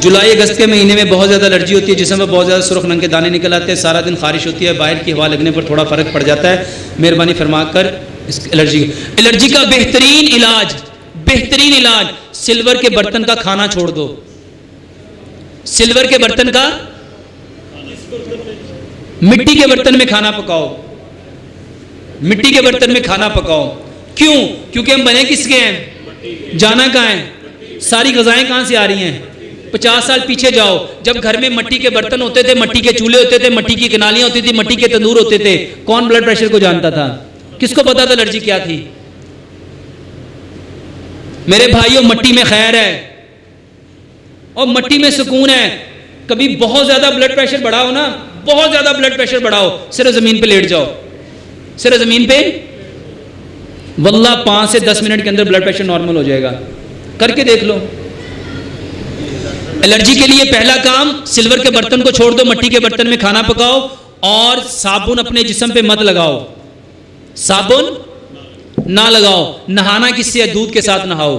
जुलाई अगस्त के महीने में बहुत ज़्यादा एलर्जी होती है, जिसमें बहुत ज़्यादा सुर्ख रंग के दाने निकल आते हैं, सारा दिन खारिश होती है, बाहर की हवा लगने पर थोड़ा फ़र्क पड़ जाता है। मेहरबानी फरमा कर इस एलर्जी का बेहतरीन इलाज सिल्वर के बर्तन का खाना छोड़ दो। सिल्वर के बर्तन का, मिट्टी के बर्तन में खाना पकाओ, मिट्टी के बर्तन में खाना पकाओ। क्यों? क्योंकि हम बने किसके हैं? जाना कहाँ है? सारी ग़िज़ाएं कहाँ से आ रही हैं? 50 साल पीछे जाओ, जब घर में मिट्टी के बर्तन होते थे, मिट्टी के चूल्हे होते थे, मिट्टी की कनालियां होती थी, मिट्टी के तंदूर होते थे, कौन ब्लड प्रेशर को जानता था? किसको पता था एलर्जी क्या थी? मेरे भाइयों, मिट्टी में खैर है और मिट्टी में सुकून है। कभी बहुत ज्यादा ब्लड प्रेशर बढ़ा हो ना, बहुत ज्यादा ब्लड प्रेशर बढ़ा हो, सिर्फ जमीन पे लेट जाओ, सिर्फ जमीन पे, वल्लाह 5 से 10 मिनट के अंदर ब्लड प्रेशर नॉर्मल हो जाएगा। करके देख लो। एलर्जी के लिए पहला काम, सिल्वर के बर्तन को छोड़ दो, मिट्टी के बर्तन में खाना पकाओ और साबुन अपने जिस्म पे मत लगाओ, साबुन ना लगाओ। नहाना किससे है? दूध के साथ नहाओ,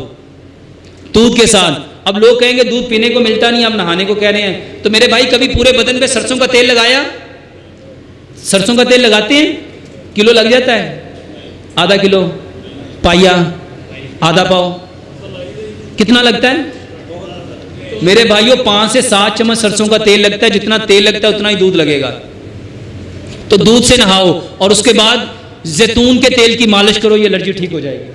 दूध के साथ। अब लोग कहेंगे दूध पीने को मिलता नहीं, आप नहाने को कह रहे हैं। तो मेरे भाई, कभी पूरे बदन पे सरसों का तेल लगाया? सरसों का तेल लगाते हैं, किलो लग जाता है, आधा किलो, पाया, आधा पाव, कितना लगता है? मेरे भाइयों, 5 से 7 चम्मच सरसों का तेल लगता है। जितना तेल लगता है उतना ही दूध लगेगा। तो दूध से नहाओ और उसके बाद जैतून के तेल की मालिश करो, ये एलर्जी ठीक हो जाएगी।